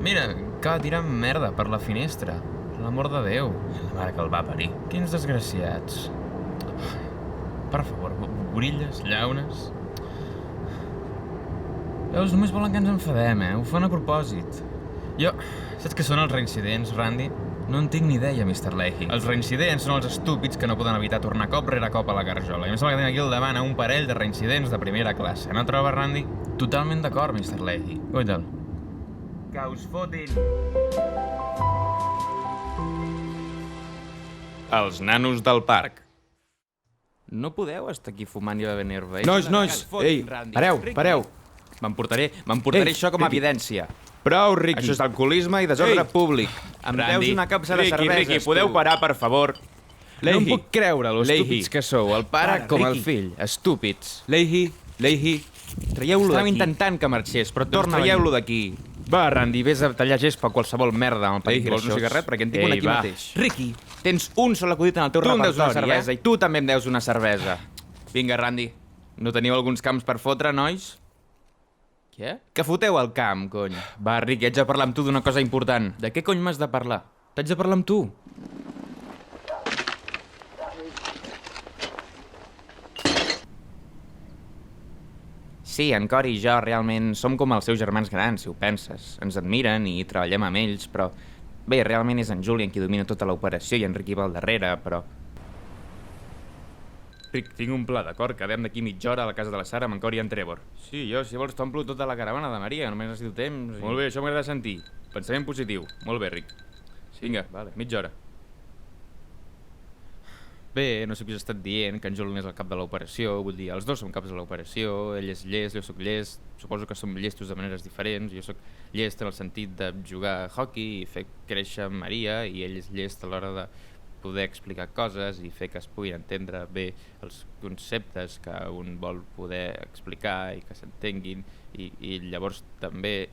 Mira, acaba de tirar merda per la finestra. Per l'amor de Déu. La mare que el va parir. Quins desgraciats. Per favor, gorilles, llaunes... Veus, només volen que ens enfadem, Ho fan a propòsit. Jo... Saps què són els reincidents, Randy? No en tinc ni idea, Mr. Leahy. Els reincidents són els estúpids que no poden evitar tornar cop rere cop a la garjola. I em sembla que tenim aquí al davant un parell de reincidents de primera classe. No troba, Randy? Totalment d'acord, Mr. Leahy. Guaita'l. Que us fotin! Els nanos del parc. No podeu estar aquí fumant i bevent herba. Nois, ei, pareu. M'emportaré Ei, això com a Ricky. evidència. Prou, Ricky. Això és alcoholisme i desordre públic. Em deus una capsa de cerveses, Ricky, podeu parar, per favor? No em Leahy. puc creure, lo Leahy. estúpids que sou. El pare Para, com el Ricky. fill. Estúpids. Leahy, traieu-lo Estàvem d'aquí. intentant que marxés, però Doncs torna a traieu-lo venir. d'aquí. Va, Randy, vés a tallar gespa o qualsevol merda amb el Leahy, paquet vols un greixós. cigarret? Perquè en tinc un aquí va. mateix. Ricky, tens un sol acudit en el teu Tu em deus una repertori, cervesa I tu també em deus una cervesa. Vinga, Randy. No teniu alguns camps per fotre, nois? Què? Que foteu al camp, cony. Va, Ricky, haig de parlar amb tu d'una cosa important. De què cony m'has de parlar? T'haig de parlar amb tu. Sí, en Cory i jo realment som com els seus germans grans, si ho penses. Ens admiren i treballem amb ells, però... Bé, realment és en Julian qui domina tota l'operació i en Ricky va al darrere, però... Rick, tinc un pla, d'acord? Quedem d'aquí mitja hora a la casa de la Sara amb en Cory i en Trevor. Sí, jo, si vols, t'omplo tota la caravana de Maria, només necessito temps... Molt bé, això m'agrada sentir. Pensament positiu. Molt bé, Rick. Vinga, vale, mitja hora. Bé, no sé qui us ha estat dient que en Julian és el cap de l'operació, vull dir, els dos som caps de l'operació, ell és llest, jo sóc llest, suposo que som llestos de maneres diferents, jo sóc llest en el sentit de jugar a hockey i fer créixer Maria, i ell és llest a l'hora de poder explicar coses i fer que es puguin entendre bé els conceptes que un vol poder explicar i que s'entenguin, i llavors també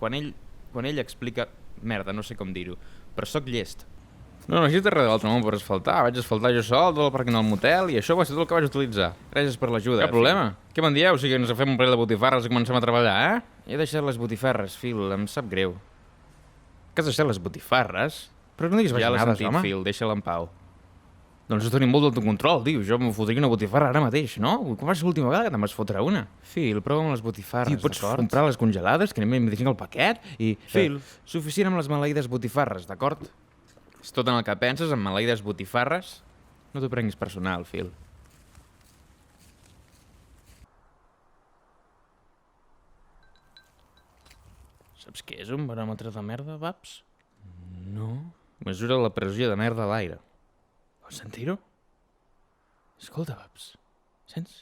quan ell explica... Merda, no sé com dir-ho, però sóc llest. No necessites res de l'altre món per asfaltar. Vaig asfaltar jo sol, tot el parking del motel, i això va ser tot el que vaig utilitzar. Gràcies per l'ajuda. Cap problema. Què me'n dieu? O sigui que ens fem un parell de botifarres i comencem a treballar, He deixat les botifarres, Phil, em sap greu. Que has deixat les botifarres? Però no diguis bajanades, home. Phil, deixa-la en pau. Doncs ho tenim molt d'autocontrol, tio. Jo em fotria una botifarra ara mateix, no? Quan va ser l'última vegada que te'n vas fotre una? Phil, prova amb les botifarres, d'acord? Tio, pots comprar les congelades, que anem a tinc el paquet, i... Phil, suficient amb les maleïdes botifarres, d'acord? És tot en el que penses, amb maleïdes botifarres? No t'ho prenguis personal, Phil. Saps què és un baròmetre de merda, Babs? No. Mesura la pressió de merda a l'aire. Vols sentir-ho? Escolta, Babs. Sents?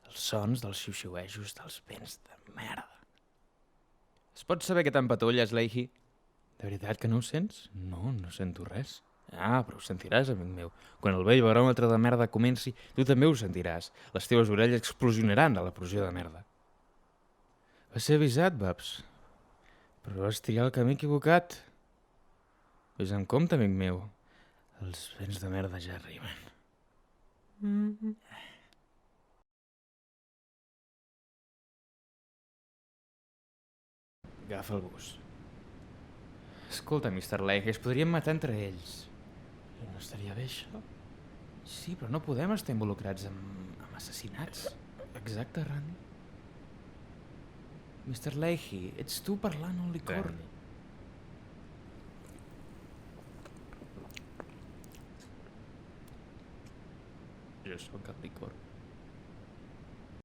Els sons dels xiuxiuejos dels vents de merda. Es pot saber què t'empatolles, Leahy? De veritat que no ho sents? No, no sento res. Ah, però ho sentiràs, amic meu. Quan el vell baròmetre de merda comenci, tu també ho sentiràs. Les teves orelles explosionaran de la pressió de merda. Va ser avisat, Babs. Però vas triar el camí equivocat. Ves amb compte, amic meu. Els vents de merda ja arriben. Agafa el bus. Escolta, Mr. Leahy, es podrien matar entre ells. I no estaria bé, això? Sí, però no podem estar involucrats amb assassinats. Exacte, Randy. Mr. Leahy, ets tu parlant al licor. Jo sóc el licor.